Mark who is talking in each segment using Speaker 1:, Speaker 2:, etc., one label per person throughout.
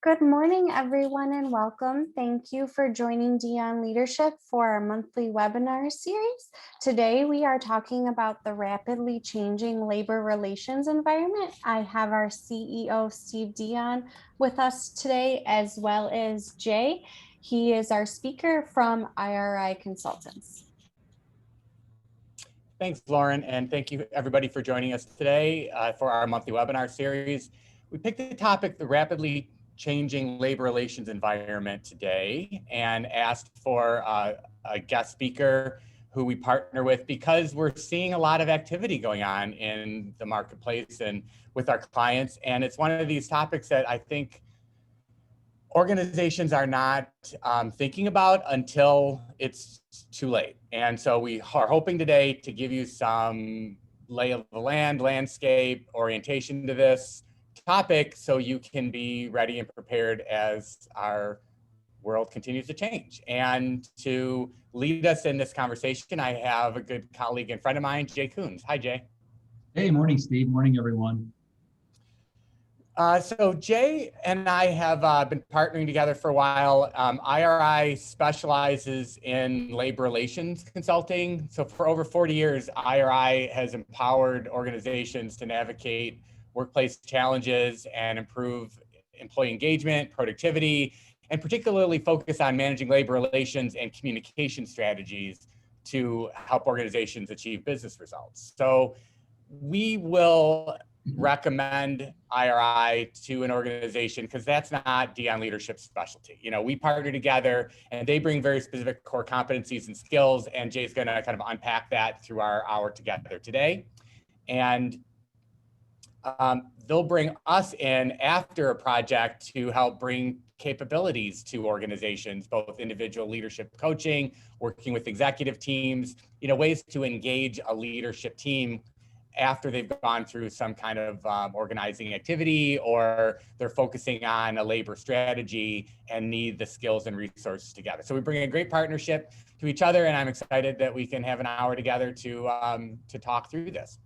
Speaker 1: Good morning, everyone, and welcome. Thank you for joining Dion Leadership for our monthly webinar series. Today, we are talking about the rapidly changing labor relations environment. I have our CEO, Steve Dion, with us today, as well as Jay. He is our speaker from IRI Consultants.
Speaker 2: Thanks, Lauren, and thank you everybody for joining us today for our monthly webinar series. We picked the topic, the rapidly changing labor relations environment today, and asked for a guest speaker who we partner with because we're seeing a lot of activity going on in the marketplace and with our clients. And it's one of these topics that I think organizations are not thinking about until it's too late. And so we are hoping today to give you some lay of the land, landscape, orientation to this topic so you can be ready and prepared as our world continues to change. And to lead us in this conversation, I have a good colleague and friend of mine, Jay Coons. Hi, Jay.
Speaker 3: Hey, morning, Steve. Morning, everyone.
Speaker 2: So Jay and I have been partnering together for a while. IRI specializes in labor relations consulting. So for over 40 years, IRI has empowered organizations to navigate workplace challenges and improve employee engagement, productivity, and particularly focus on managing labor relations and communication strategies to help organizations achieve business results. So we will recommend IRI to an organization because that's not Dion Leadership's specialty. You know, we partner together and they bring very specific core competencies and skills, and Jay's going to kind of unpack that through our hour together today. And they'll bring us in after a project to help bring capabilities to organizations, both individual leadership coaching, working with executive teams, you know, ways to engage a leadership team after they've gone through some kind of organizing activity, or they're focusing on a labor strategy and need the skills and resources together. So we bring a great partnership to each other, and I'm excited that we can have an hour together to talk through this.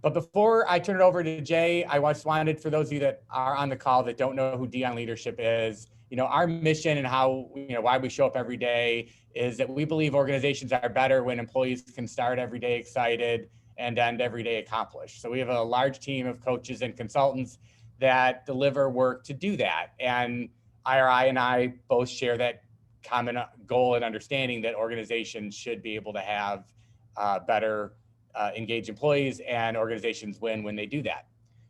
Speaker 2: But before I turn it over to Jay, I just wanted, for those of you that are on the call that don't know who Dion Leadership is, you know, our mission and how, you know, why we show up every day is that we believe organizations are better when employees can start every day excited and end every day accomplished. So we have a large team of coaches and consultants that deliver work to do that. And IRI and I both share that common goal and understanding that organizations should be able to have better engaged employees, and organizations win when they do that.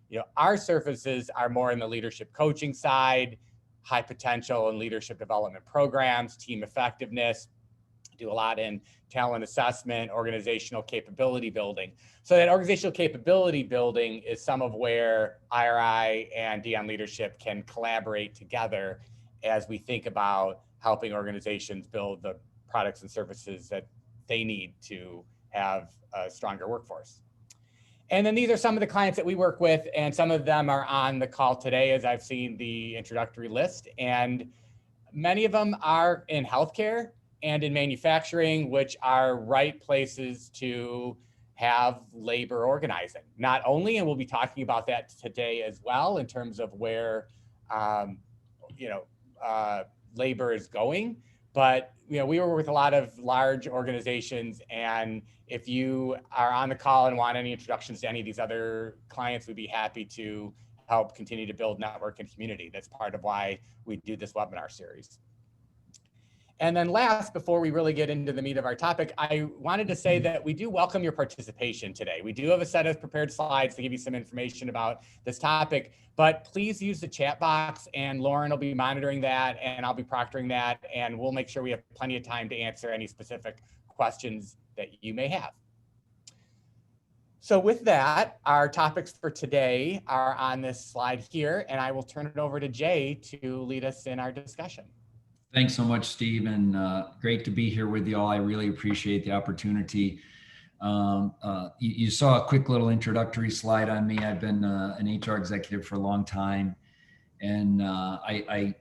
Speaker 2: You know, our services are more in the leadership coaching side, high potential and leadership development programs, team effectiveness, do a lot in talent assessment, organizational capability building. So that organizational capability building is some of where IRI and Dion Leadership can collaborate together as we think about helping organizations build the products and services that they need to have a stronger workforce. And then these are some of the clients that we work with, and some of them are on the call today as I've seen the introductory list. And many of them are in healthcare and in manufacturing, which are right places to have labor organizing. Not only, and we'll be talking about that today as well, in terms of where labor is going, but you know, we work with a lot of large organizations, and if you are on the call and want any introductions to any of these other clients, we'd be happy to help continue to build network and community. That's part of why we do this webinar series. And then last, before we really get into the meat of our topic, I wanted to say that we do welcome your participation today. We do have a set of prepared slides to give you some information about this topic, but please use the chat box, and Lauren will be monitoring that, and I'll be proctoring that, and we'll make sure we have plenty of time to answer any specific questions that you may have. So with that, our topics for today are on this slide here, and I will turn it over to Jay to lead us in our discussion.
Speaker 3: Thanks so much, Steve, and great to be here with you all. I really appreciate the opportunity. You saw a quick little introductory slide on me. I've been an HR executive for a long time, and I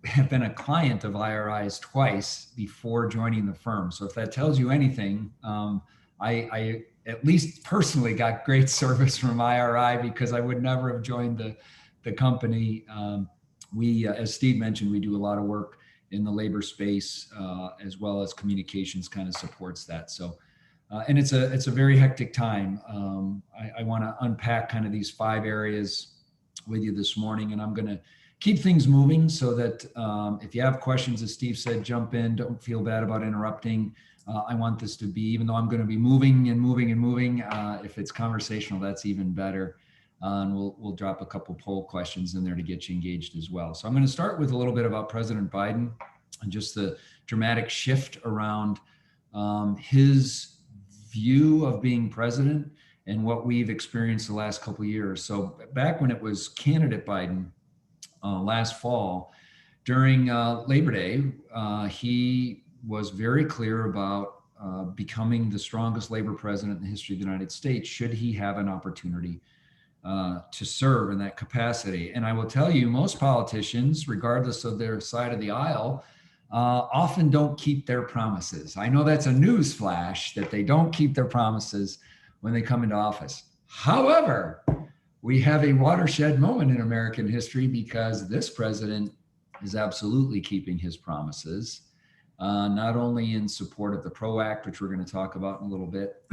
Speaker 3: have been a client of IRI's twice before joining the firm. So if that tells you anything, I at least personally got great service from IRI, because I would never have joined the company we, as Steve mentioned, we do a lot of work in the labor space, as well as communications kind of supports that. So, and it's a very hectic time. I want to unpack kind of these 5 areas with you this morning, and I'm going to keep things moving so that if you have questions, as Steve said, jump in. Don't feel bad about interrupting. I want this to be, even though I'm going to be moving and moving and moving, if it's conversational, that's even better. And we'll drop a couple poll questions in there to get you engaged as well. So I'm going to start with a little bit about President Biden and just the dramatic shift around his view of being president and what we've experienced the last couple of years. So back when it was candidate Biden last fall, during Labor Day, he was very clear about becoming the strongest labor president in the history of the United States, should he have an opportunity to serve in that capacity. And I will tell you, most politicians, regardless of their side of the aisle, often don't keep their promises. I know that's a news flash that they don't keep their promises when they come into office. However, we have a watershed moment in American history because this president is absolutely keeping his promises, not only in support of the PRO Act, which we're going to talk about in a little bit,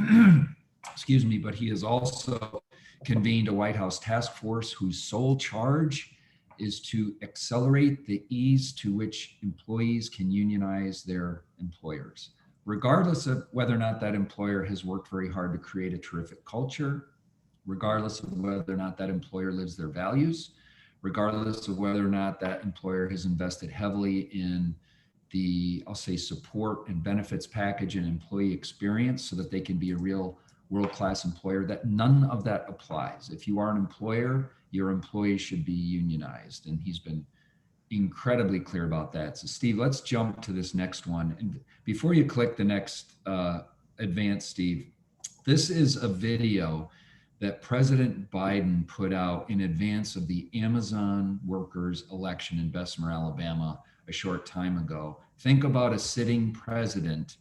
Speaker 3: excuse me, but he has also convened a White House task force whose sole charge is to accelerate the ease to which employees can unionize their employers, regardless of whether or not that employer has worked very hard to create a terrific culture, regardless of whether or not that employer lives their values, regardless of whether or not that employer has invested heavily in the, I'll say, support and benefits package and employee experience so that they can be a real world-class employer. That none of that applies. If you are an employer, your employees should be unionized. And he's been incredibly clear about that. So Steve, let's jump to this next one. And before you click the next advance, Steve, this is a video that President Biden put out in advance of the Amazon workers election in Bessemer, Alabama, a short time ago. Think about a sitting president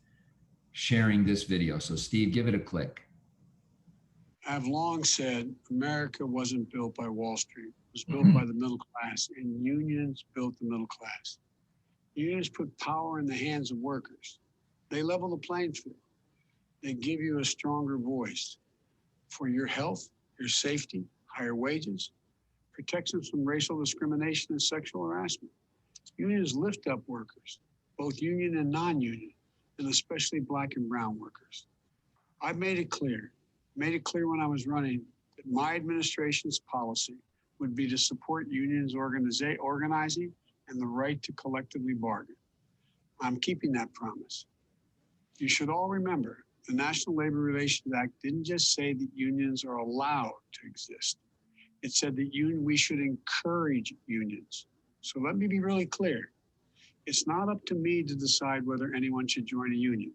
Speaker 3: sharing this video. So Steve, give it a click.
Speaker 4: I've long said America wasn't built by Wall Street. It was built by the middle class, and unions built the middle class. Unions put power in the hands of workers. They level the playing field. They give you a stronger voice for your health, your safety, higher wages, protections from racial discrimination and sexual harassment. Unions lift up workers, both union and non-union, and especially Black and brown workers. I've made it clear when I was running that my administration's policy would be to support unions organizing and the right to collectively bargain. I'm keeping that promise. You should all remember, the National Labor Relations Act didn't just say that unions are allowed to exist. It said that we should encourage unions. So let me be really clear. It's not up to me to decide whether anyone should join a union.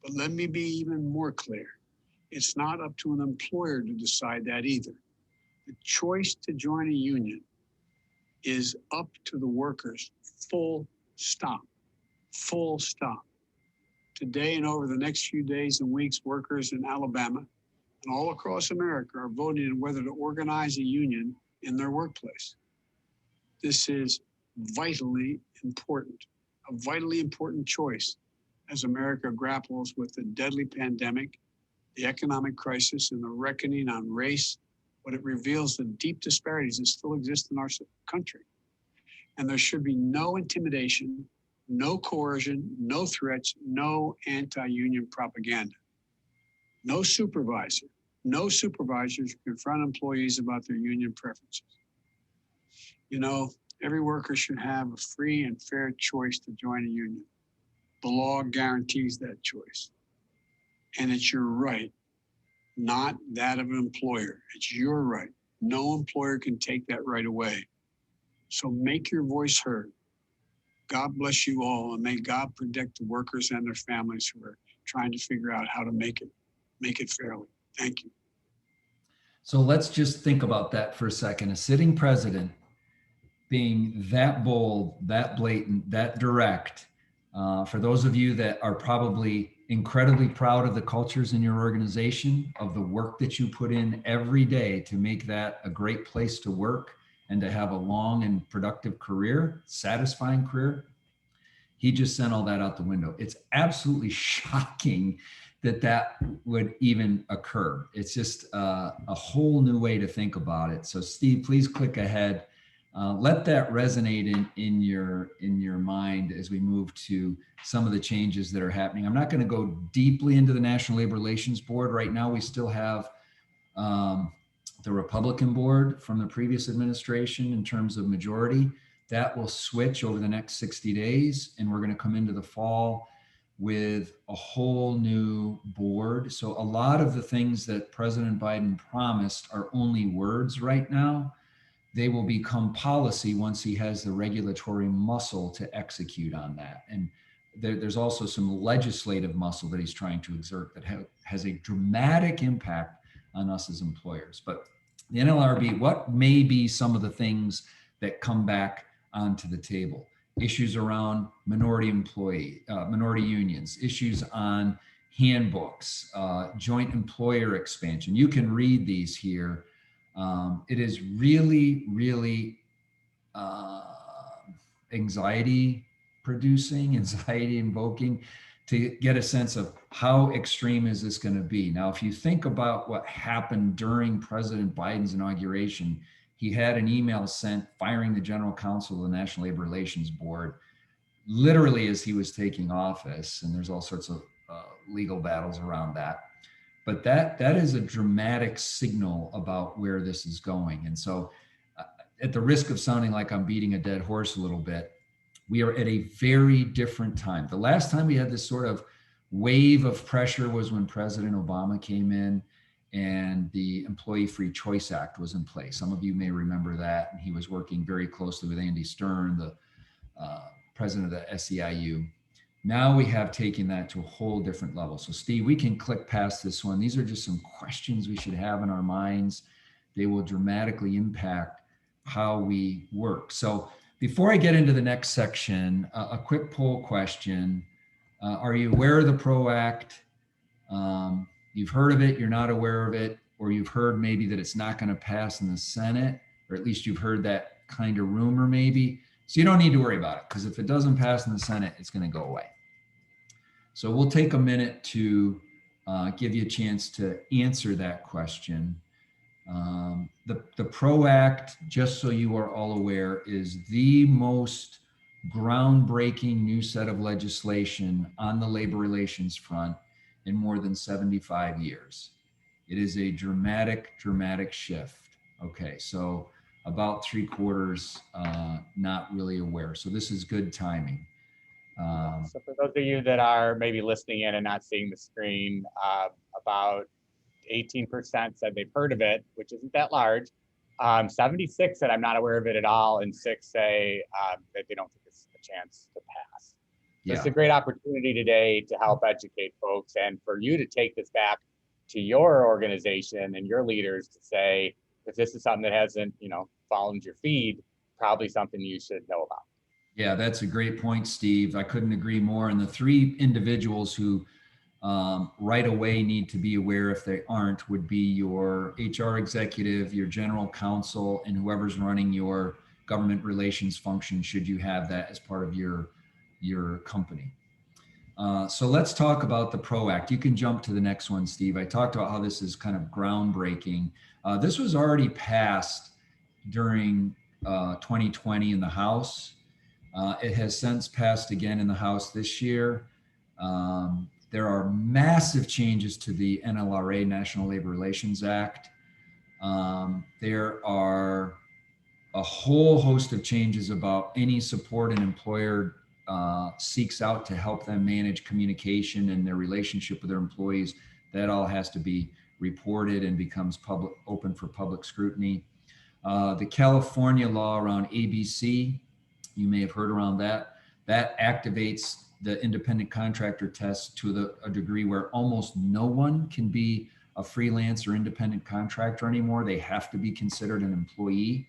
Speaker 4: But let me be even more clear. It's not up to an employer to decide that either. The choice to join a union is up to the workers, full stop, full stop. Today and over the next few days and weeks, workers in Alabama and all across America are voting on whether to organize a union in their workplace. This is vitally important, a vitally important choice as America grapples with the deadly pandemic, the economic crisis, and the reckoning on race, but it reveals the deep disparities that still exist in our country. And there should be no intimidation, no coercion, no threats, no anti-union propaganda. No supervisors confront employees about their union preferences. You know, every worker should have a free and fair choice to join a union. The law guarantees that choice. And it's your right, not that of an employer. It's your right. No employer can take that right away. So make your voice heard. God bless you all, and may God protect the workers and their families who are trying to figure out how to make it fairly. Thank you.
Speaker 3: So let's just think about that for a second. A sitting president being that bold, that blatant, that direct. For those of you that are probably incredibly proud of the cultures in your organization, of the work that you put in every day to make that a great place to work and to have a long and productive career, satisfying career. He just sent all that out the window. It's absolutely shocking that that would even occur. It's just a whole new way to think about it. So Steve, please click ahead. Let that resonate in your mind as we move to some of the changes that are happening. I'm not going to go deeply into the National Labor Relations Board. Right now, we still have the Republican board from the previous administration in terms of majority. That will switch over the next 60 days, and we're going to come into the fall with a whole new board. So a lot of the things that President Biden promised are only words right now. They will become policy once he has the regulatory muscle to execute on that. And there's also some legislative muscle that he's trying to exert that has a dramatic impact on us as employers. But the NLRB, what may be some of the things that come back onto the table? Issues around minority unions, issues on handbooks, joint employer expansion. You can read these here. It is really, really anxiety invoking to get a sense of how extreme is this going to be. Now, if you think about what happened during President Biden's inauguration, he had an email sent firing the general counsel of the National Labor Relations Board, literally as he was taking office. And there's all sorts of legal battles around that. But that is a dramatic signal about where this is going. And so at the risk of sounding like I'm beating a dead horse a little bit, we are at a very different time. The last time we had this sort of wave of pressure was when President Obama came in and the Employee Free Choice Act was in place. Some of you may remember that. And he was working very closely with Andy Stern, the president of the SEIU. Now we have taken that to a whole different level. So Steve, we can click past this one. These are just some questions we should have in our minds. They will dramatically impact how we work. So before I get into the next section, a quick poll question. Are you aware of the PRO Act? You've heard of it, you're not aware of it, or you've heard maybe that it's not going to pass in the Senate, or at least you've heard that kind of rumor maybe. So you don't need to worry about it, because if it doesn't pass in the Senate, it's going to go away. So we'll take a minute to give you a chance to answer that question. The PRO Act, just so you are all aware, is the most groundbreaking new set of legislation on the labor relations front in more than 75 years. It is a dramatic shift. Okay, so about 3/4 not really aware. So this is good timing.
Speaker 2: So for those of you that are maybe listening in and not seeing the screen, about 18% said they've heard of it, which isn't that large. 76 said I'm not aware of it at all, and 6 say that they don't think it's a chance to pass. So it's a great opportunity today to help educate folks and for you to take this back to your organization and your leaders to say, if this is something that hasn't, fallen your feed, probably something you should know about.
Speaker 3: Yeah, that's a great point, Steve. I couldn't agree more. And the 3 individuals who right away need to be aware, if they aren't, would be your HR executive, your general counsel, and whoever's running your government relations function, should you have that as part of your company. So let's talk about the PRO Act. You can jump to the next one, Steve. I talked about how this is kind of groundbreaking. This was already passed during 2020 in the House. It has since passed again in the House this year. There are massive changes to the NLRA, National Labor Relations Act. There are a whole host of changes about any support an employer seeks out to help them manage communication and their relationship with their employees. That all has to be reported and becomes open for public scrutiny. The California law around ABC, you may have heard around that. That activates the independent contractor test to a degree where almost no one can be a freelance or independent contractor anymore. They have to be considered an employee.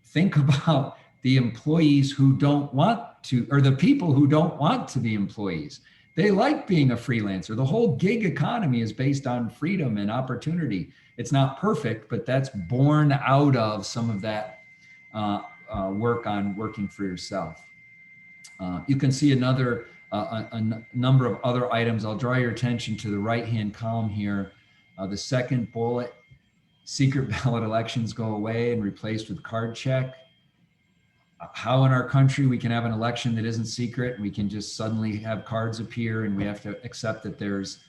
Speaker 3: Think about the employees who don't want to, or the people who don't want to be employees. They like being a freelancer. The whole gig economy is based on freedom and opportunity. It's not perfect, but that's born out of some of that work on working for yourself. You can see another number of other items. I'll draw your attention to the right-hand column here. The second bullet, secret ballot elections go away and replaced with card check. How in our country we can have an election that isn't secret and we can just suddenly have cards appear and we have to accept that there's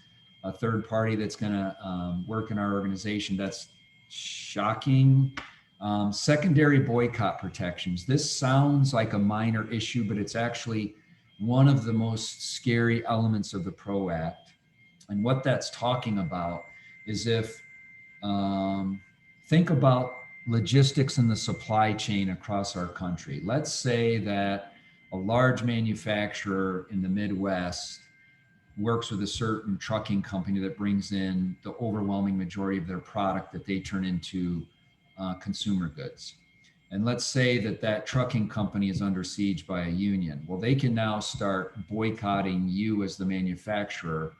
Speaker 3: a third party that's going to work in our organization. That's shocking. Secondary boycott protections. This sounds like a minor issue, but it's actually one of the most scary elements of the PRO Act. And what that's talking about is if, think about logistics in the supply chain across our country. Let's say that a large manufacturer in the Midwest works with a certain trucking company that brings in the overwhelming majority of their product that they turn into consumer goods. And let's say that that trucking company is under siege by a union. Well, they can now start boycotting you as the manufacturer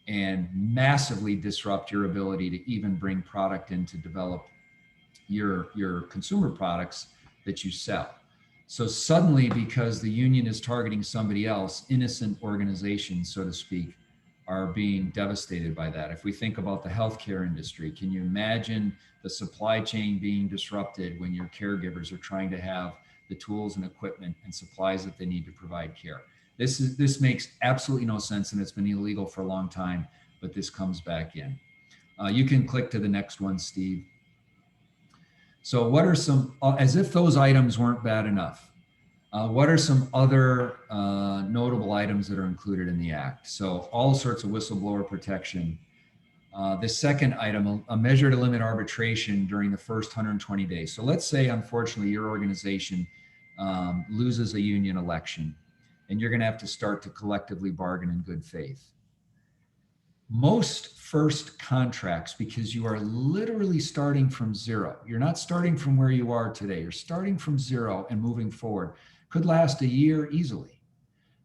Speaker 3: and massively disrupt your ability to even bring product in to develop your consumer products that you sell. So suddenly, because the union is targeting somebody else, innocent organizations, so to speak, are being devastated by that. If we think about the healthcare industry, can you imagine the supply chain being disrupted when your caregivers are trying to have the tools and equipment and supplies that they need to provide care? This makes absolutely no sense, and it's been illegal for a long time, but this comes back in. You can click to the next one, Steve. So what are some, as if those items weren't bad enough, what are some other notable items that are included in the Act? So all sorts of whistleblower protection. The second item, a measure to limit arbitration during the first 120 days. So let's say, unfortunately, your organization loses a union election and you're gonna have to start to collectively bargain in good faith. Most first contracts, because you are literally starting from zero, you're not starting from where you are today, you're starting from zero and moving forward, could last a year easily.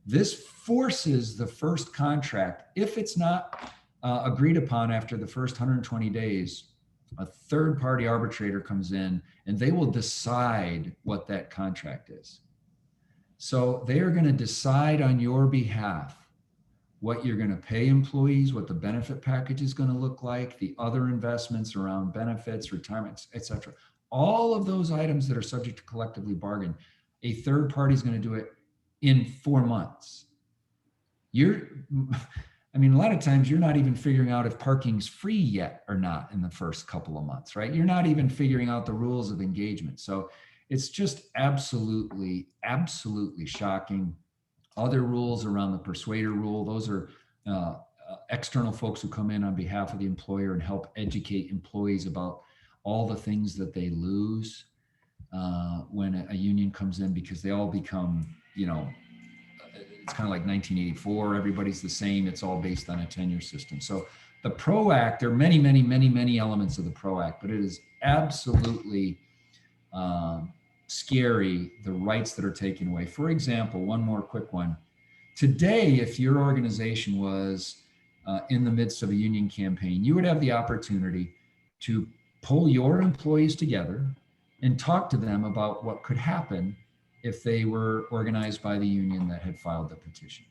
Speaker 3: This forces the first contract, if it's not agreed upon after the first 120 days, a third party arbitrator comes in and they will decide what that contract is. So they are going to decide on your behalf what you're going to pay employees, what the benefit package is going to look like, the other investments around benefits, retirements, et cetera. All of those items that are subject to collectively bargain, a third party is going to do it in 4 months. I mean, a lot of times you're not even figuring out if parking's free yet or not in the first couple of months, right? You're not even figuring out the rules of engagement. So it's just absolutely, absolutely shocking. Other rules around the persuader rule, those are external folks who come in on behalf of the employer and help educate employees about all the things that they lose when a union comes in, because they all become, you know, it's kind of like 1984, everybody's the same, it's all based on a tenure system. So the PRO Act, there are many, many, many, many elements of the PRO Act, but it is absolutely scary, the rights that are taken away. For example, one more quick one. Today, if your organization was in the midst of a union campaign, you would have the opportunity to pull your employees together and talk to them about what could happen if they were organized by the union that had filed the petition.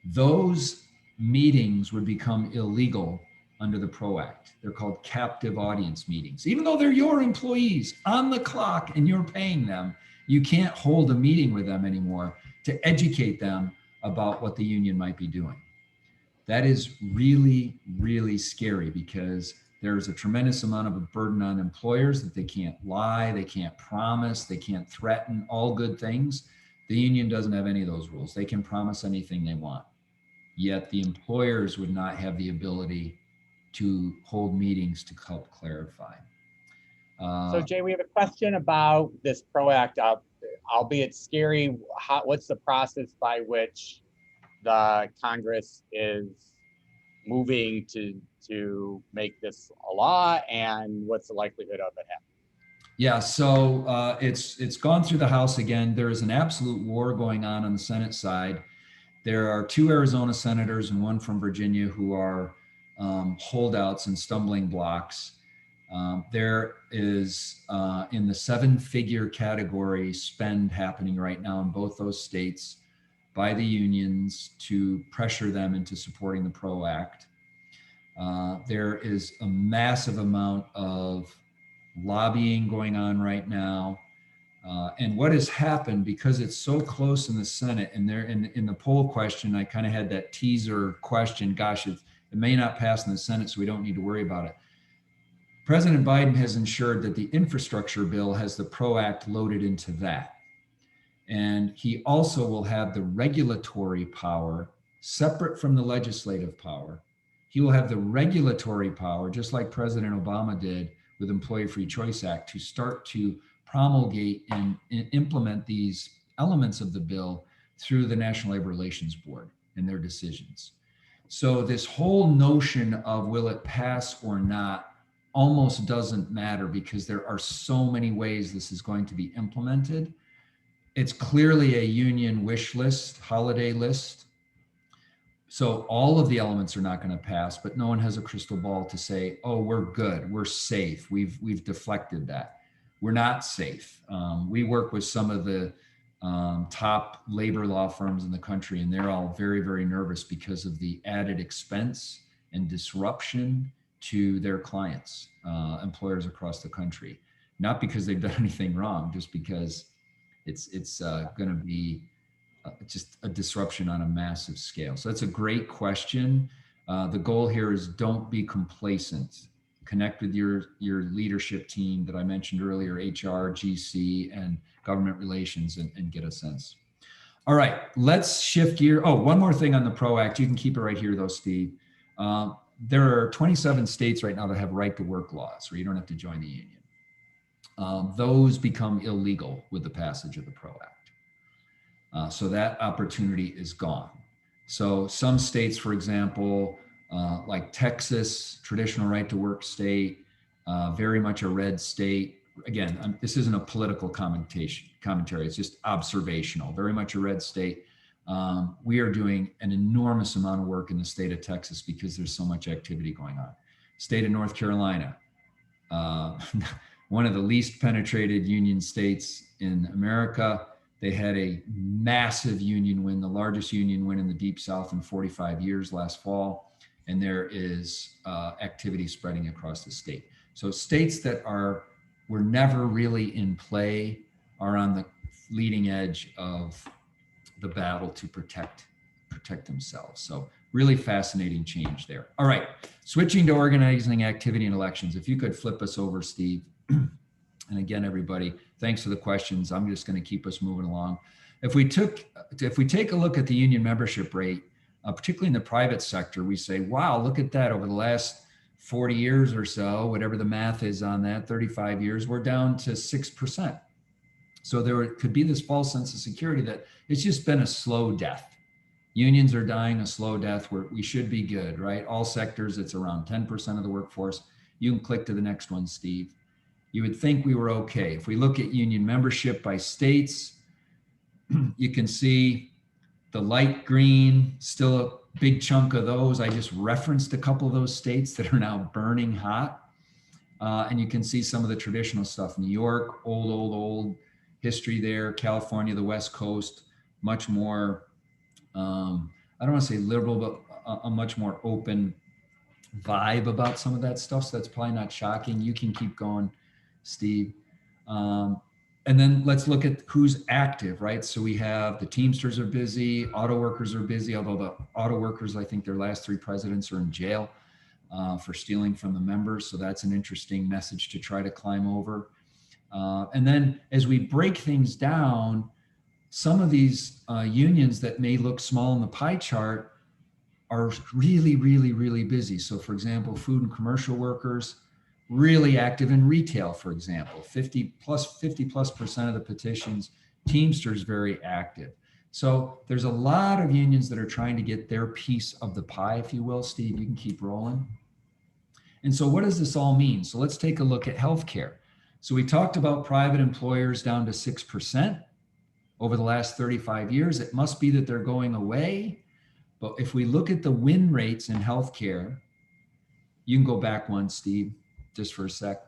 Speaker 3: Those meetings would become illegal under the PRO Act. They're called captive audience meetings. Even though they're your employees on the clock and you're paying them, you can't hold a meeting with them anymore to educate them about what the union might be doing. That is really, really scary, because there's a tremendous amount of a burden on employers that they can't lie, they can't promise, they can't threaten, all good things. The union doesn't have any of those rules. They can promise anything they want. Yet the employers would not have the ability to hold meetings to help clarify.
Speaker 2: So Jay, we have a question about this PRO Act, albeit scary. What's the process by which the Congress is moving to make this a law, and what's the likelihood of it happening?
Speaker 3: Yeah, so it's gone through the House again. There is an absolute war going on the Senate side. There are 2 Arizona senators and 1 from Virginia who are holdouts and stumbling blocks. There is in the 7-figure category spend happening right now in both those states by the unions to pressure them into supporting the PRO Act. There is a massive amount of lobbying going on right now. And what has happened, because it's so close in the Senate, and there in the poll question, I kind of had that teaser question, gosh, it may not pass in the Senate, so we don't need to worry about it. President Biden has ensured that the infrastructure bill has the PRO Act loaded into that. And he also will have the regulatory power separate from the legislative power. He will have the regulatory power, just like President Obama did with Employee Free Choice Act, to start to promulgate and implement these elements of the bill through the National Labor Relations Board and their decisions. So this whole notion of will it pass or not almost doesn't matter, because there are so many ways this is going to be implemented. It's clearly a union wish list, holiday list. So all of the elements are not going to pass, but no one has a crystal ball to say, oh, we're good, we're safe, we've deflected that. We're not safe. We work with some of the top labor law firms in the country, and they're all very, very nervous because of the added expense and disruption to their clients, employers across the country. Not because they've done anything wrong, just because it's going to be just a disruption on a massive scale. So that's a great question. The goal here is don't be complacent. Connect with your leadership team that I mentioned earlier, HR, GC, and government relations, and get a sense. All right, let's shift gear. Oh, one more thing on the PRO Act. You can keep it right here though, Steve. There are 27 states right now that have right to work laws where you don't have to join the union. Those become illegal with the passage of the PRO Act. So that opportunity is gone. So some states, for example, like Texas, traditional right to work state, very much a red state. Again, this isn't a political commentary, it's just observational, very much a red state. We are doing an enormous amount of work in the state of Texas because there's so much activity going on. State of North Carolina, one of the least penetrated union states in America. They had a massive union win, the largest union win in the Deep South in 45 years last fall. And there is activity spreading across the state. So states that were never really in play are on the leading edge of the battle to protect themselves. So really fascinating change there. All right, switching to organizing activity and elections. If you could flip us over, Steve. And again, everybody, thanks for the questions. I'm just going to keep us moving along. If we take a look at the union membership rate, particularly in the private sector, we say, wow, look at that. Over the last 40 years or so, whatever the math is on that, 35 years, we're down to 6%. So there could be this false sense of security that it's just been a slow death. Unions are dying a slow death where we should be good, right? All sectors, it's around 10% of the workforce. You can click to the next one, Steve. You would think we were okay. If we look at union membership by states, you can see the light green, still a big chunk of those. I just referenced a couple of those states that are now burning hot. And you can see some of the traditional stuff. New York, old history there. California, the West Coast, much more, I don't want to say liberal, but a much more open vibe about some of that stuff. So that's probably not shocking. You can keep going, Steve. And then let's look at who's active, right? So we have the Teamsters are busy, auto workers are busy, although the auto workers, I think their last 3 presidents are in jail for stealing from the members. So that's an interesting message to try to climb over. And then as we break things down, some of these unions that may look small in the pie chart are really, really, really busy. So for example, food and commercial workers, really active in retail, for example, 50 plus % of the petitions. Teamsters very active. So there's a lot of unions that are trying to get their piece of the pie, if you will. Steve, you can keep rolling. And so what does this all mean? So let's take a look at healthcare. So we talked about private employers down to 6% over the last 35 years. It must be that they're going away. But if we look at the win rates in healthcare, you can go back one, Steve. just for a sec,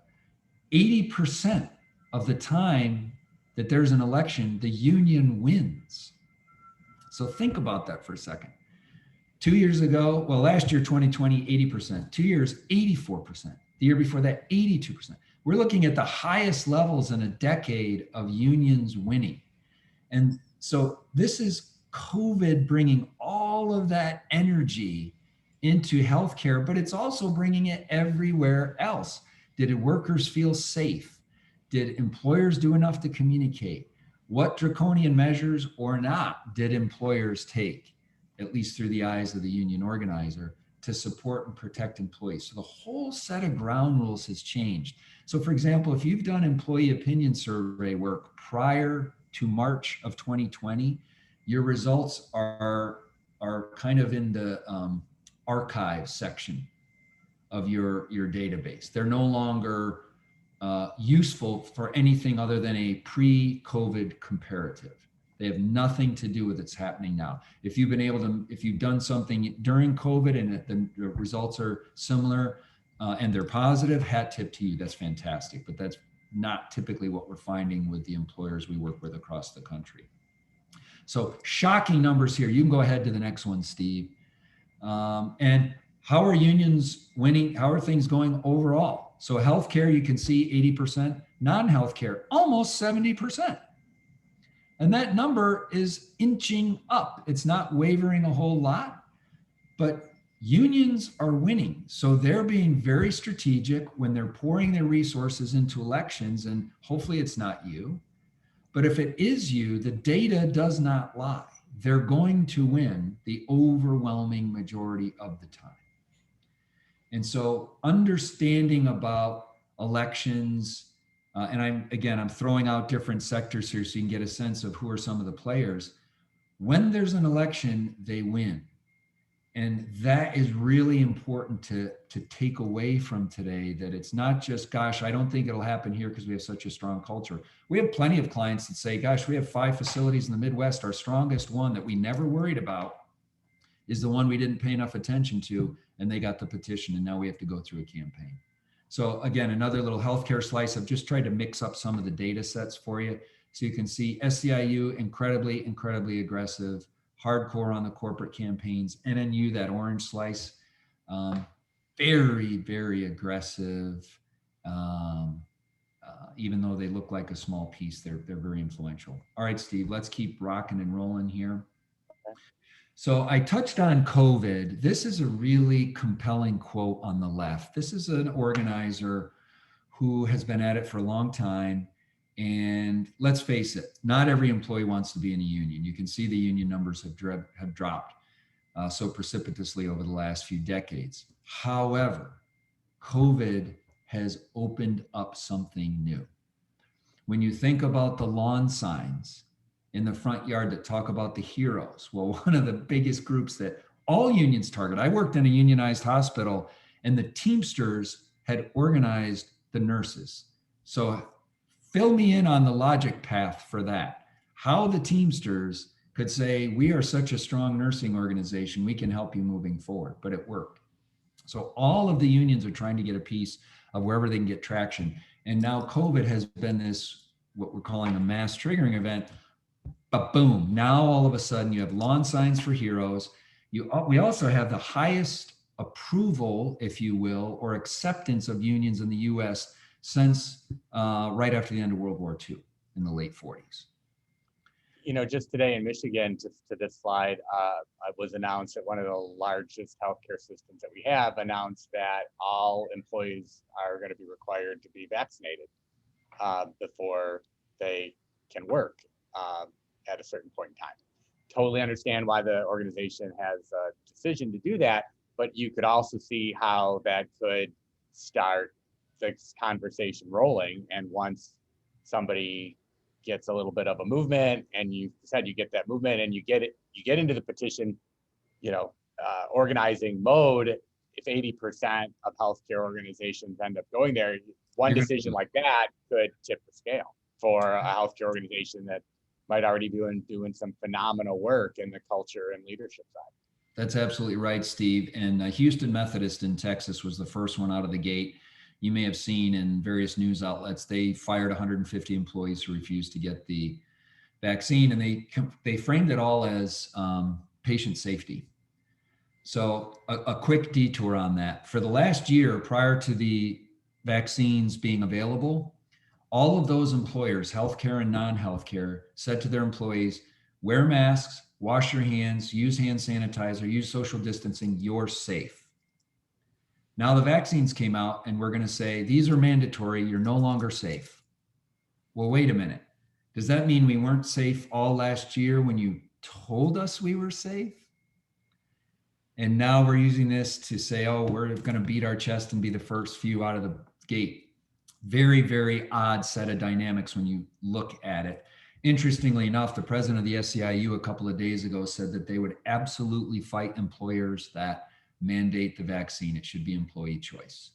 Speaker 3: 80% of the time that there's an election, the union wins. So think about that for a second. 2 years ago, well, last year, 2020, 80%. 2 years, 84%. The year before that, 82%. We're looking at the highest levels in a decade of unions winning. And so this is COVID bringing all of that energy into healthcare, but it's also bringing it everywhere else. Did workers feel safe? Did employers do enough to communicate? What draconian measures or not did employers take, at least through the eyes of the union organizer, to support and protect employees? So the whole set of ground rules has changed. So for example, if you've done employee opinion survey work prior to March of 2020, your results are kind of in the archive section of your database. They're no longer useful for anything other than a pre-COVID comparative. They have nothing to do with what's happening now. If you've been able to, if you've done something during COVID and the results are similar and they're positive, hat tip to you, that's fantastic. But that's not typically what we're finding with the employers we work with across the country. So shocking numbers here. You can go ahead to the next one, Steve. And how are unions winning? How are things going overall? So healthcare, you can see 80%, non-healthcare, almost 70%. And that number is inching up. It's not wavering a whole lot, but unions are winning. So they're being very strategic when they're pouring their resources into elections, and hopefully it's not you. But if it is you, the data does not lie. They're going to win the overwhelming majority of the time. And so understanding about elections, and I'm throwing out different sectors here so you can get a sense of who are some of the players. When there's an election, they win. And that is really important to take away from today, that it's not just, gosh, I don't think it'll happen here because we have such a strong culture. We have plenty of clients that say, gosh, we have 5 facilities in the Midwest. Our strongest one that we never worried about is the one we didn't pay enough attention to, and they got the petition, and now we have to go through a campaign. So again, another little healthcare slice. I've just tried to mix up some of the data sets for you. So you can see SEIU, incredibly, incredibly aggressive, hardcore on the corporate campaigns. NNU, that orange slice, very, very aggressive. Even though they look like a small piece, they're very influential. All right, Steve, let's keep rocking and rolling here. So I touched on COVID. This is a really compelling quote on the left. This is an organizer who has been at it for a long time. And let's face it, not every employee wants to be in a union. You can see the union numbers have dropped so precipitously over the last few decades. However, COVID has opened up something new. When you think about the lawn signs in the front yard that talk about the heroes, well, one of the biggest groups that all unions target, I worked in a unionized hospital, and the Teamsters had organized the nurses. So fill me in on the logic path for that. How the Teamsters could say, we are such a strong nursing organization, we can help you moving forward, but it worked. So all of the unions are trying to get a piece of wherever they can get traction. And now COVID has been this, what we're calling a mass triggering event, but boom, now all of a sudden you have lawn signs for heroes. We also have the highest approval, if you will, or acceptance of unions in the US since right after the end of World War II in the late 40s.
Speaker 2: You know, just today in Michigan, just to this slide, it was announced that one of the largest healthcare systems that we have announced that all employees are going to be required to be vaccinated before they can work at a certain point in time. Totally understand why the organization has a decision to do that, but you could also see how that could start this conversation rolling. And once somebody gets a little bit of a movement, and you said you get that movement and you get into the petition, organizing mode, if 80% of healthcare organizations end up going there, one decision like that could tip the scale for a healthcare organization that might already be doing some phenomenal work in the culture and leadership side.
Speaker 3: That's absolutely right, Steve. And Houston Methodist in Texas was the first one out of the gate. you may have seen in various news outlets, they fired 150 employees who refused to get the vaccine, and they framed it all as patient safety. So a quick detour on that. For the last year, prior to the vaccines being available, all of those employers, healthcare and non-healthcare, said to their employees, wear masks, wash your hands, use hand sanitizer, use social distancing, you're safe. Now the vaccines came out and we're going to say, these are mandatory, you're no longer safe. Well, wait a minute. Does that mean we weren't safe all last year when you told us we were safe? And now we're using this to say, oh, we're going to beat our chest and be the first few out of the gate. Very, very odd set of dynamics when you look at it. Interestingly enough, the president of the SEIU a couple of days ago said that they would absolutely fight employers that mandate the vaccine. It should be employee choice.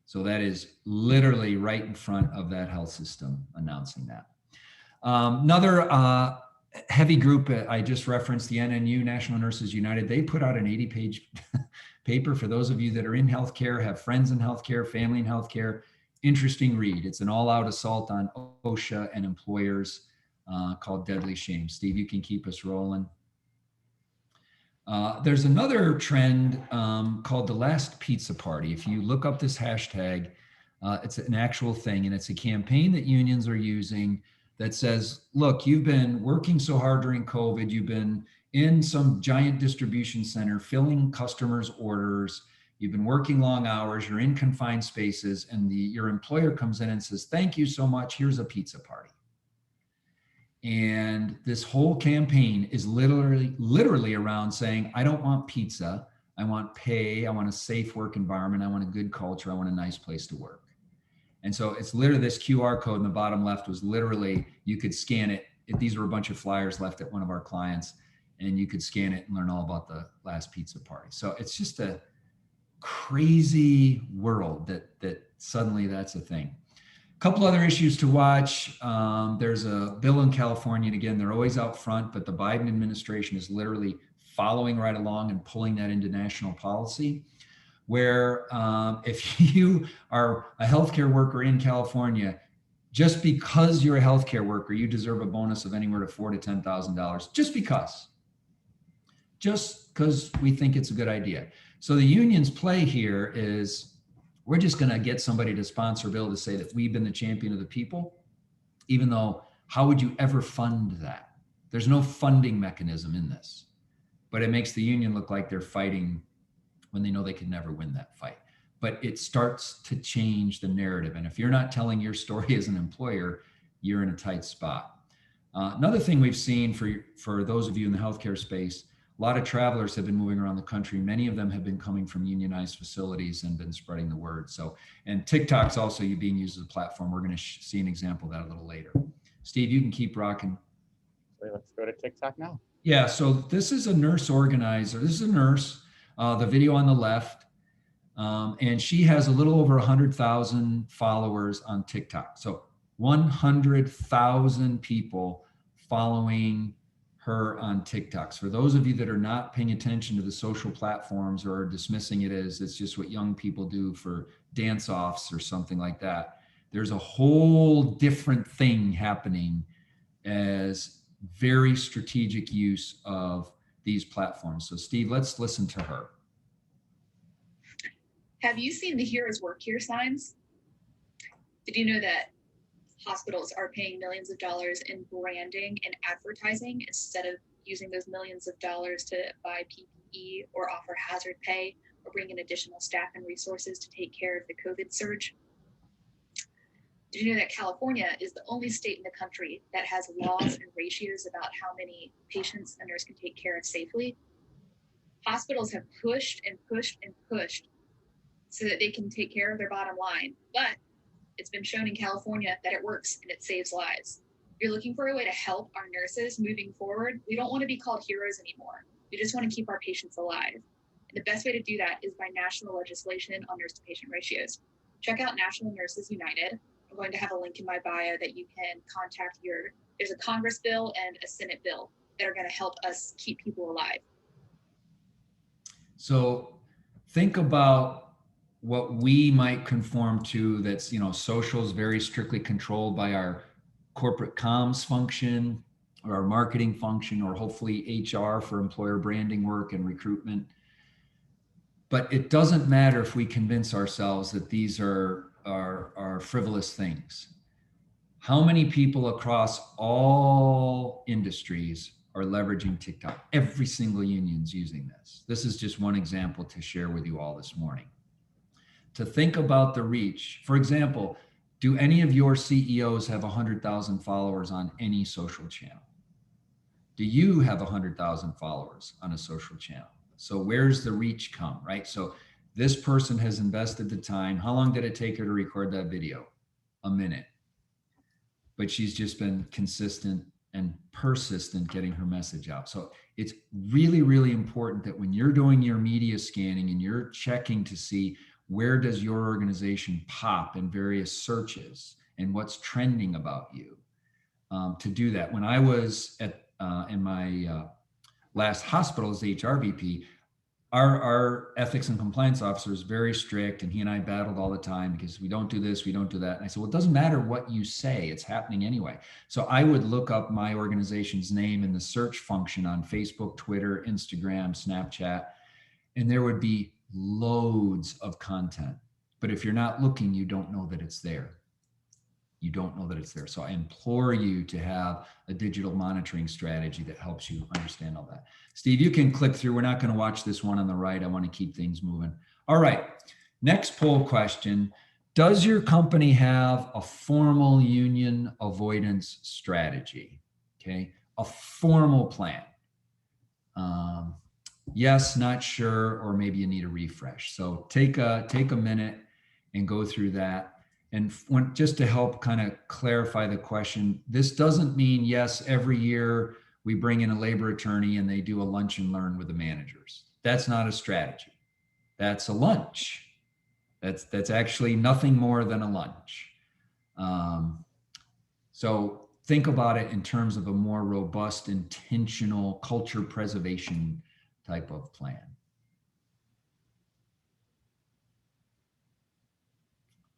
Speaker 3: So that is literally right in front of that health system announcing that. Another heavy group I just referenced, the NNU, National Nurses United, they put out an 80-page paper for those of you that are in healthcare, have friends in healthcare, family in healthcare. Interesting read. It's an all-out assault on OSHA and employers called Deadly Shame. Steve, you can keep us rolling. There's another trend called the last pizza party. If you look up this hashtag, it's an actual thing, and it's a campaign that unions are using that says, look, you've been working so hard during COVID, you've been in some giant distribution center filling customers' orders, you've been working long hours, you're in confined spaces, and your employer comes in and says, thank you so much, here's a pizza party. And this whole campaign is literally around saying, I don't want pizza, I want pay, I want a safe work environment, I want a good culture, I want a nice place to work. And so it's literally this QR code in the bottom left was literally, you could scan it. These were a bunch of flyers left at one of our clients, and you could scan it and learn all about the last pizza party. So it's just a crazy world that suddenly that's a thing. A couple other issues to watch. There's a bill in California, and again, they're always out front, but the Biden administration is literally following right along and pulling that into national policy, where if you are a healthcare worker in California, just because you're a healthcare worker, you deserve a bonus of anywhere to $4,000 to $10,000, just because we think it's a good idea. So the union's play here is, we're just going to get somebody to sponsor a bill to say that we've been the champion of the people, even though how would you ever fund that? There's no funding mechanism in this, but it makes the union look like they're fighting when they know they can never win that fight. But it starts to change the narrative. And if you're not telling your story as an employer, you're in a tight spot. Another thing we've seen for those of you in the healthcare space, a lot of travelers have been moving around the country. Many of them have been coming from unionized facilities and been spreading the word. So, and TikTok's also being used as a platform. We're going to see an example of that a little later. Steve, you can keep rocking.
Speaker 2: Let's go to TikTok now.
Speaker 3: Yeah, so this is a nurse organizer. This is a nurse, the video on the left. And she has a little over 100,000 followers on TikTok. So 100,000 people following her on TikToks. For those of you that are not paying attention to the social platforms or dismissing it as it's just what young people do for dance offs or something like that, there's a whole different thing happening as very strategic use of these platforms. So Steve, let's listen to her.
Speaker 5: Have you seen the Heroes Work Here signs? Did you know that hospitals are paying millions of dollars in branding and advertising instead of using those millions of dollars to buy PPE or offer hazard pay or bring in additional staff and resources to take care of the COVID surge? Did you know that California is the only state in the country that has laws and ratios about how many patients a nurse can take care of safely? Hospitals have pushed and pushed and pushed so that they can take care of their bottom line. But it's been shown in California that it works and it saves lives. If you're looking for a way to help our nurses moving forward, we don't want to be called heroes anymore. We just want to keep our patients alive. And the best way to do that is by national legislation on nurse-to-patient ratios. Check out National Nurses United. I'm going to have a link in my bio that you can contact there's a Congress bill and a Senate bill that are going to help us keep people alive.
Speaker 3: So think about what we might conform to that's, social is very strictly controlled by our corporate comms function or our marketing function, or hopefully HR for employer branding work and recruitment. But it doesn't matter if we convince ourselves that these are frivolous things. How many people across all industries are leveraging TikTok? Every single union's using this. This is just one example to share with you all this morning. To think about the reach. For example, do any of your CEOs have 100,000 followers on any social channel? Do you have 100,000 followers on a social channel? So where's the reach come, right? So this person has invested the time. How long did it take her to record that video? A minute. But she's just been consistent and persistent getting her message out. So it's really, really important that when you're doing your media scanning and you're checking to see where does your organization pop in various searches and what's trending about you, to do that. When I was in my last hospital as HR VP, our ethics and compliance officer is very strict, and he and I battled all the time because we don't do this, we don't do that. And I said, well, it doesn't matter what you say, it's happening anyway. So I would look up my organization's name in the search function on Facebook, Twitter, Instagram, Snapchat, and there would be loads of content. But if you're not looking, you don't know that it's there. You don't know that it's there. So I implore you to have a digital monitoring strategy that helps you understand all that. Steve, you can click through. We're not going to watch this one on the right. I want to keep things moving. All right. Next poll question. Does your company have a formal union avoidance strategy? Okay. A formal plan. Yes, not sure, or maybe you need a refresh. So take a minute and go through that. And just to help kind of clarify the question, this doesn't mean, yes, every year we bring in a labor attorney and they do a lunch and learn with the managers. That's not a strategy. That's a lunch. That's actually nothing more than a lunch. So think about it in terms of a more robust, intentional culture preservation type of plan.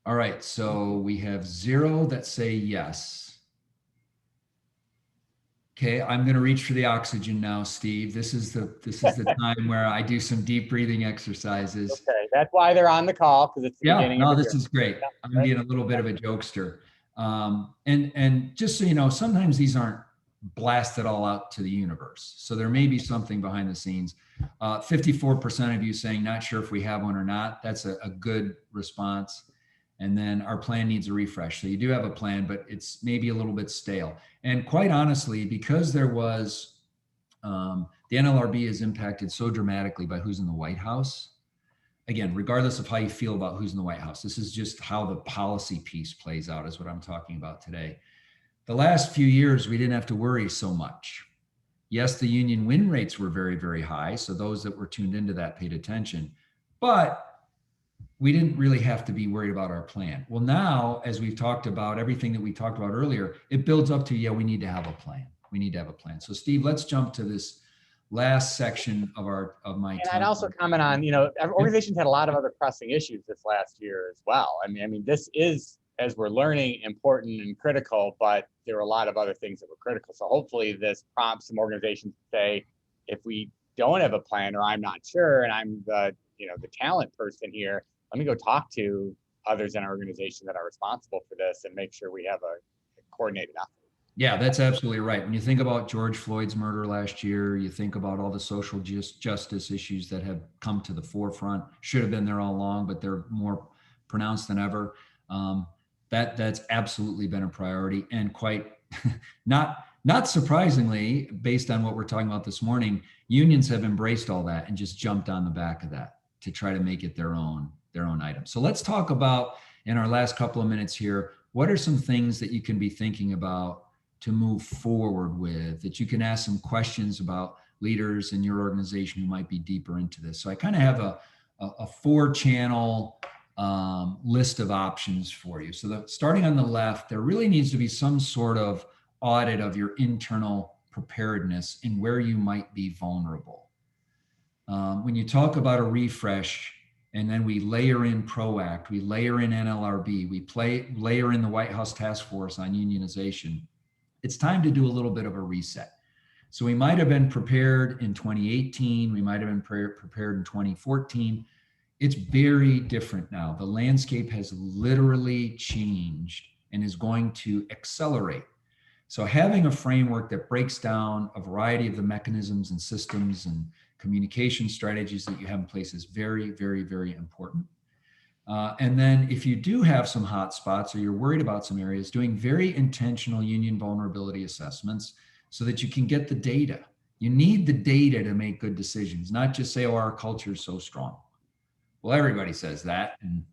Speaker 3: All right, so we have 0 that say yes. Okay, I'm going to reach for the oxygen now, Steve. This is the time where I do some deep breathing exercises.
Speaker 2: Okay, that's why they're on the call, because it's the beginning.
Speaker 3: No, this is great. I'm being a little bit of a jokester. And just so you know, sometimes these aren't blasted all out to the universe. So there may be something behind the scenes. 54% of you saying not sure if we have one or not. That's a good response. And then our plan needs a refresh. So you do have a plan, but it's maybe a little bit stale. And quite honestly, because there was, the NLRB is impacted so dramatically by who's in the White House. Again, regardless of how you feel about who's in the White House, this is just how the policy piece plays out is what I'm talking about today. The last few years, we didn't have to worry so much. Yes, the union win rates were very, very high. So those that were tuned into that paid attention, but we didn't really have to be worried about our plan. Well, now, as we've talked about everything that we talked about earlier, it builds up to, yeah, we need to have a plan. We need to have a plan. So Steve, let's jump to this last section of my
Speaker 2: And I'd also comment on, organizations had a lot of other pressing issues this last year as well. I mean, this is, as we're learning, important and critical, but there are a lot of other things that were critical. So hopefully this prompts some organizations to say, if we don't have a plan, or I'm not sure, and I'm the talent person here, let me go talk to others in our organization that are responsible for this and make sure we have a coordinated effort.
Speaker 3: Yeah, that's absolutely right. When you think about George Floyd's murder last year, you think about all the social justice issues that have come to the forefront, should have been there all along, but they're more pronounced than ever. That's absolutely been a priority, and quite not surprisingly, based on what we're talking about this morning, unions have embraced all that and just jumped on the back of that to try to make it their own item. So let's talk about, in our last couple of minutes here, what are some things that you can be thinking about to move forward with, that you can ask some questions about leaders in your organization who might be deeper into this. So I kind of have a 4-channel list of options for you. So starting on the left, there really needs to be some sort of audit of your internal preparedness and where you might be vulnerable. When you talk about a refresh, And then we layer in PROACT, we layer in NLRB, layer in the White House Task Force on unionization. It's time to do a little bit of a reset. So we might have been prepared in 2018, we might have been prepared in 2014. It's very different now. The landscape has literally changed and is going to accelerate. So having a framework that breaks down a variety of the mechanisms and systems and communication strategies that you have in place is very, very, very important. And then if you do have some hot spots or you're worried about some areas, doing very intentional union vulnerability assessments so that you can get the data. You need the data to make good decisions, not just say, oh, our culture is so strong. Well, everybody says that, and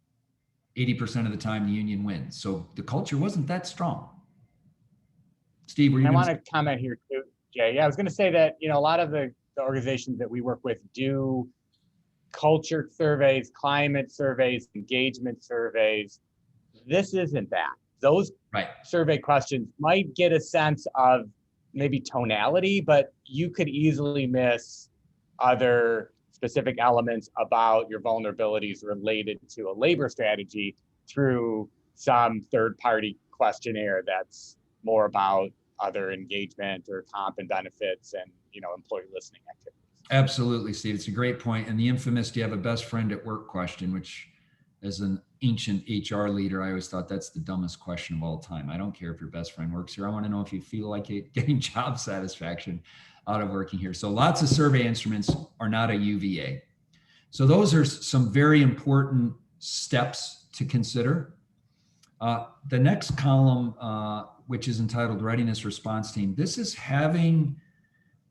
Speaker 3: 80% of the time the union wins. So the culture wasn't that strong. Steve, were you?
Speaker 2: I want to comment here too, Jay. Yeah, I was going to say that, you know, a lot of the organizations that we work with do culture surveys, climate surveys, engagement surveys. This isn't that. Those survey questions might get a sense of maybe tonality, but you could easily miss other specific elements about your vulnerabilities related to a labor strategy through some third-party questionnaire that's more about other engagement or comp and benefits and, you know, employee listening activities.
Speaker 3: Absolutely, Steve. It's a great point. And the infamous, do you have a best friend at work question, which as an ancient HR leader, I always thought that's the dumbest question of all time. I don't care if your best friend works here. I want to know if you feel like getting job satisfaction out of working here. So lots of survey instruments are not a UVA. So those are some very important steps to consider. The next column, which is entitled Readiness Response Team, this is having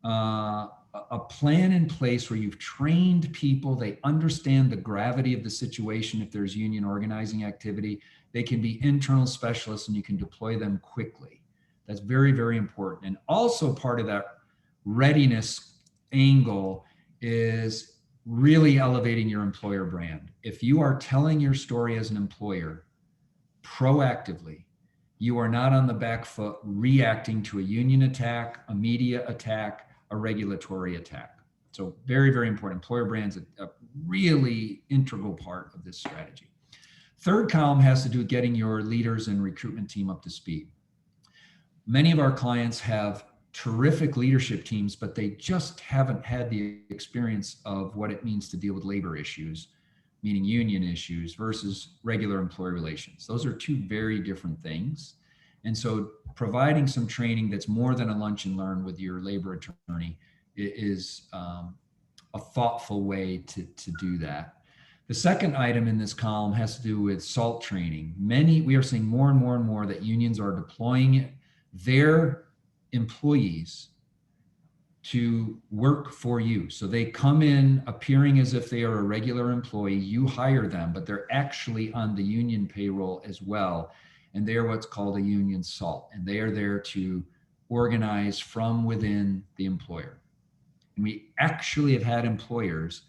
Speaker 3: a plan in place where you've trained people, they understand the gravity of the situation. If there's union organizing activity, they can be internal specialists and you can deploy them quickly. That's very, very important. And also part of that readiness angle is really elevating your employer brand. If you are telling your story as an employer proactively, you are not on the back foot reacting to a union attack, a media attack, a regulatory attack. So very, very important. Employer brand's a really integral part of this strategy. Third column has to do with getting your leaders and recruitment team up to speed. Many of our clients have terrific leadership teams, but they just haven't had the experience of what it means to deal with labor issues, meaning union issues versus regular employee relations. Those are two very different things. And so providing some training that's more than a lunch and learn with your labor attorney is a thoughtful way to do that. The second item in this column has to do with SALT training. We are seeing more and more and more that unions are deploying their employees to work for you. So they come in appearing as if they are a regular employee, you hire them, but they're actually on the union payroll as well. And they are what's called a union SALT, and they are there to organize from within the employer. And we actually have had employers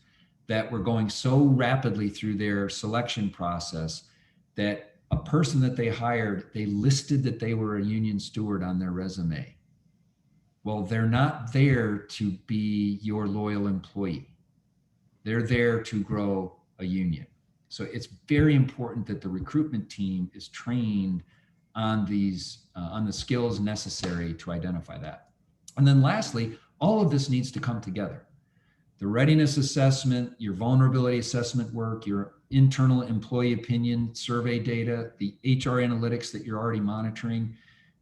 Speaker 3: that were going so rapidly through their selection process that a person that they hired, they listed that they were a union steward on their resume. Well, they're not there to be your loyal employee. They're there to grow a union. So it's very important that the recruitment team is trained on these, on the skills necessary to identify that. And then lastly, all of this needs to come together. The readiness assessment, your vulnerability assessment work, your internal employee opinion survey data, the HR analytics that you're already monitoring.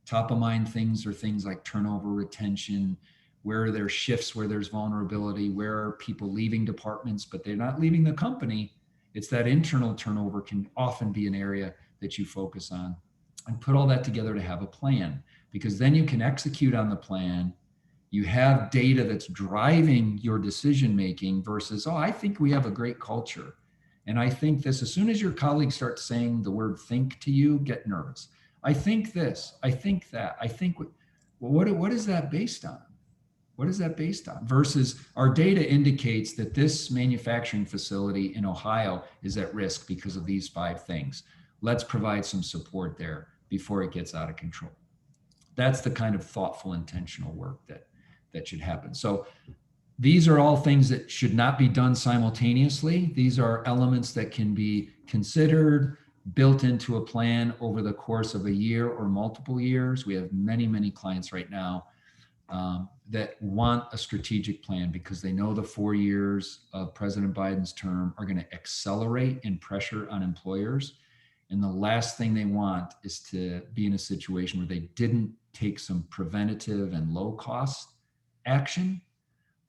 Speaker 3: Top of mind things are things like turnover, retention, where are there shifts where there's vulnerability, where are people leaving departments, but they're not leaving the company. It's that internal turnover can often be an area that you focus on, and put all that together to have a plan, because then you can execute on the plan. You have data that's driving your decision-making versus, oh, I think we have a great culture. And I think this, as soon as your colleagues start saying the word think to you, get nervous. I think this, I think that, I think, well, what is that based on? What is that based on? Versus our data indicates that this manufacturing facility in Ohio is at risk because of these 5 things. Let's provide some support there before it gets out of control. That's the kind of thoughtful, intentional work that should happen. So These are all things that should not be done simultaneously. These are elements that can be considered, built into a plan over the course of a year or multiple years. We have many, many clients right now that want a strategic plan because they know the 4 years of President Biden's term are going to accelerate in pressure on employers. And the last thing they want is to be in a situation where they didn't take some preventative and low cost action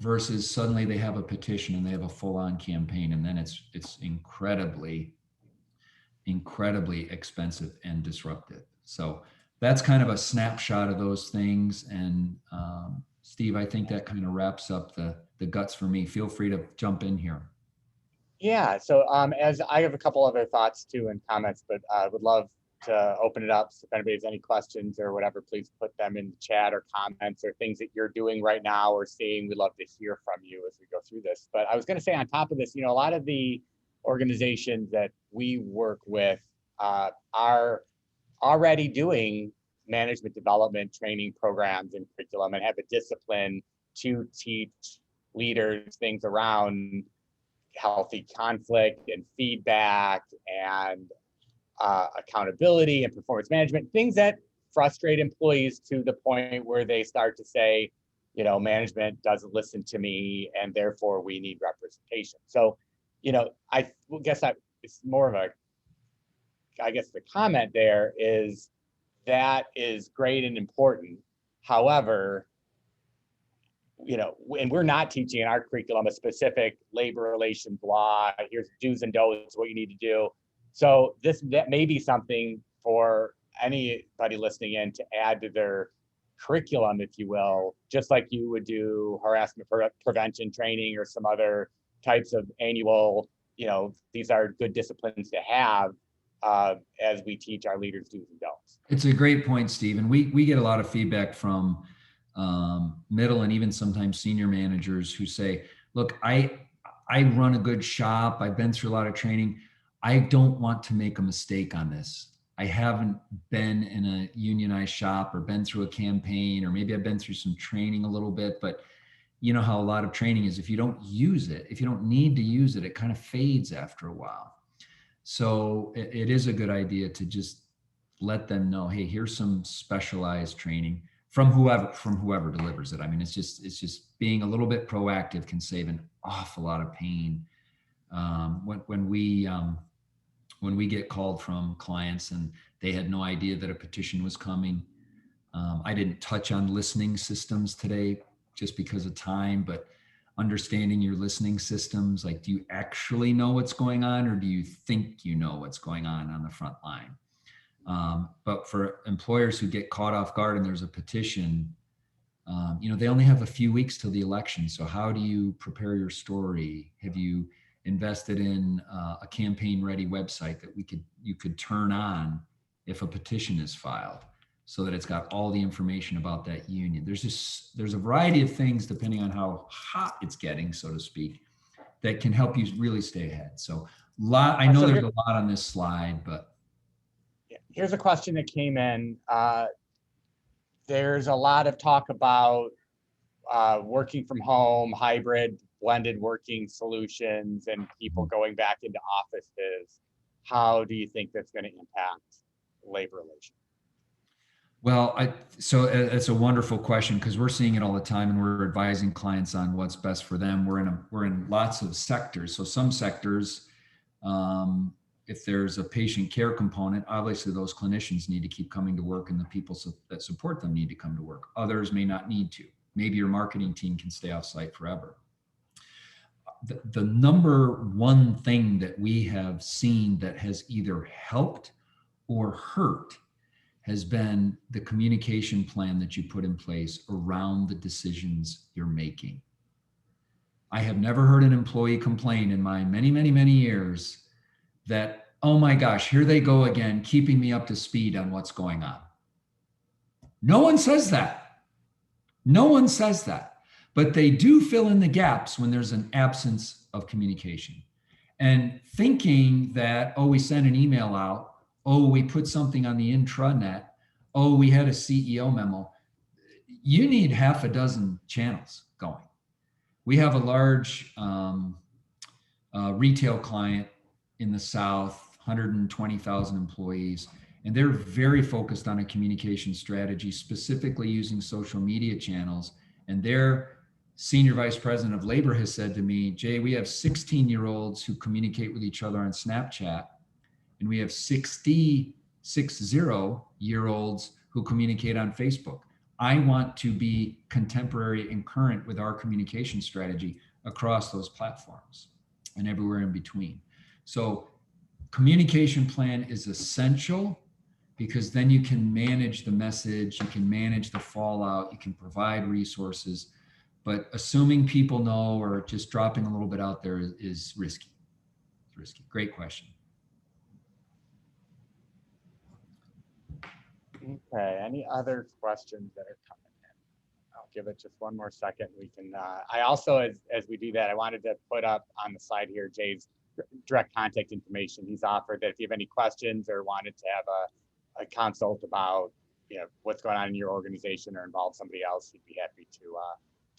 Speaker 3: versus suddenly they have a petition and they have a full-on campaign, and then it's incredibly expensive and disruptive. So that's kind of a snapshot of those things. And Steve, I think that kind of wraps up the guts for me. Feel free to jump in here.
Speaker 2: Yeah, so as I have a couple other thoughts too and comments, but I would love to open it up. So if anybody has any questions or whatever, please put them in the chat or comments or things that you're doing right now or seeing. We'd love to hear from you as we go through this. But I was going to say on top of this, a lot of the organizations that we work with are already doing management development training programs and curriculum and have a discipline to teach leaders things around healthy conflict and feedback and accountability and performance management, things that frustrate employees to the point where they start to say, management doesn't listen to me and therefore we need representation. So, I guess it's more of the comment there is that is great and important. However, and we're not teaching in our curriculum a specific labor relations law. Here's do's and don'ts, what you need to do. So that may be something for anybody listening in to add to their curriculum, if you will, just like you would do harassment prevention training or some other types of annual, these are good disciplines to have as we teach our leaders do's and don'ts.
Speaker 3: It's a great point, Steve. And we get a lot of feedback from middle and even sometimes senior managers who say, look, I run a good shop. I've been through a lot of training. I don't want to make a mistake on this. I haven't been in a unionized shop or been through a campaign, or maybe I've been through some training a little bit, but you know how a lot of training is, if you don't use it, if you don't need to use it, it kind of fades after a while. So it is a good idea to just let them know, hey, here's some specialized training from whoever delivers it. I mean, it's just being a little bit proactive can save an awful lot of pain. When we get called from clients and they had no idea that a petition was coming, I didn't touch on listening systems today just because of time, but understanding your listening systems, like, do you actually know what's going on, or do you think you know what's going on the front line? But for employers who get caught off guard and there's a petition, they only have a few weeks till the election. So how do you prepare your story? Have you invested in a campaign-ready website that you could turn on if a petition is filed, so that it's got all the information about that union? There's a variety of things, depending on how hot it's getting, so to speak, that can help you really stay ahead. So I know there's a lot on this slide, but
Speaker 2: here's a question that came in. There's a lot of talk about working from home, hybrid, blended working solutions, and people going back into offices. How do you think that's going to impact labor relations?
Speaker 3: Well, so it's a wonderful question, because we're seeing it all the time, and we're advising clients on what's best for them. We're in lots of sectors. So some sectors, if there's a patient care component, obviously those clinicians need to keep coming to work, and the people that support them need to come to work. Others may not need to. Maybe your marketing team can stay off site forever. The number one thing that we have seen that has either helped or hurt has been the communication plan that you put in place around the decisions you're making. I have never heard an employee complain in my many, many, many years that, oh my gosh, here they go again, keeping me up to speed on what's going on. No one says that. No one says that. But they do fill in the gaps when there's an absence of communication. And thinking that, oh, we sent an email out, oh, we put something on the intranet, oh, we had a CEO memo. You need half a dozen channels going. We have a large retail client in the South, 120,000 employees, and they're very focused on a communication strategy, specifically using social media channels. And their senior vice president of labor has said to me, Jay, we have 16-year-olds who communicate with each other on Snapchat, and we have 60-year-olds who communicate on Facebook. I want to be contemporary and current with our communication strategy across those platforms and everywhere in between. So communication plan is essential, because then you can manage the message, you can manage the fallout, you can provide resources. But assuming people know or just dropping a little bit out there is risky. It's risky. Great question.
Speaker 2: Okay, any other questions that are coming in? I'll give it just one more second. We can, I also, as we do that, I wanted to put up on the slide here, Jay's direct contact information. He's offered that if you have any questions or wanted to have a consult about, you know, what's going on in your organization or involve somebody else, he'd be happy to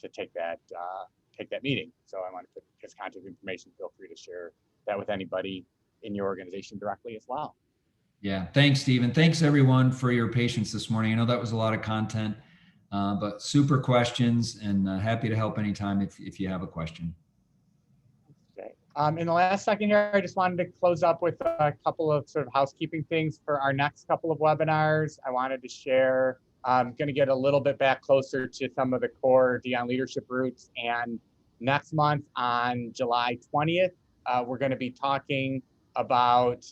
Speaker 2: take that meeting. So I want to put his contact information. Feel free to share that with anybody in your organization directly as well.
Speaker 3: Yeah, thanks, Stephen. Thanks, everyone, for your patience this morning. I know that was a lot of content, but super questions, and happy to help anytime if you have a question.
Speaker 2: Okay. In the last second here, I just wanted to close up with a couple of sort of housekeeping things for our next couple of webinars. I wanted to share, I'm going to get a little bit back closer to some of the core DEON leadership roots. And next month on July 20th, we're going to be talking about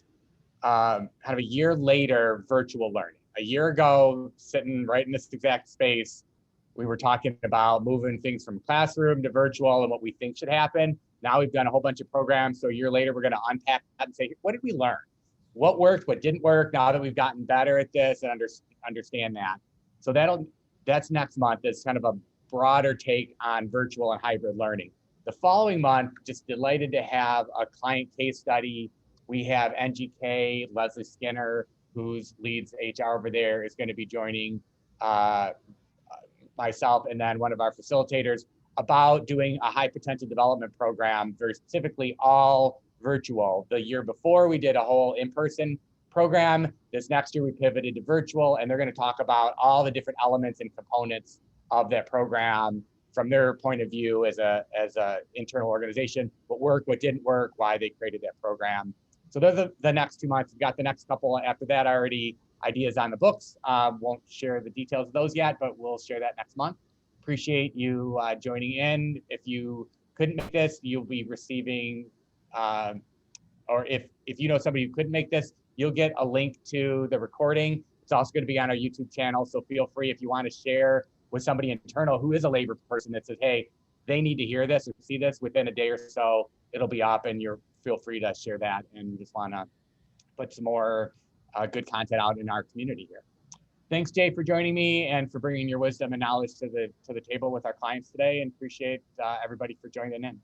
Speaker 2: kind of a year later virtual learning. A year ago, sitting right in this exact space, we were talking about moving things from classroom to virtual and what we think should happen. Now we've done a whole bunch of programs. So a year later, we're going to unpack that and say, what did we learn? What worked? What didn't work? Now that we've gotten better at this and understand that. So that's next month. It's kind of a broader take on virtual and hybrid learning. The following month, just delighted to have a client case study. We have NGK, Leslie Skinner, who leads HR over there, is going to be joining myself and then one of our facilitators about doing a high potential development program, very specifically all virtual. The year before, we did a whole in-person program. This next year, we pivoted to virtual, and they're going to talk about all the different elements and components of that program from their point of view as a internal organization, what worked, what didn't work, why they created that program. So those are the next 2 months. We've got the next couple after that already, ideas on the books. Won't share the details of those yet, but we'll share that next month. Appreciate you joining in. If you couldn't make this, you'll be receiving, or if you know somebody who couldn't make this, you'll get a link to the recording. It's also going to be on our YouTube channel. So feel free, if you want to share with somebody internal who is a labor person that says, hey, they need to hear this or see this within a day or so, it'll be up, and feel free to share that, and just want to put some more good content out in our community here. Thanks, Jay, for joining me and for bringing your wisdom and knowledge to the table with our clients today, and appreciate everybody for joining in.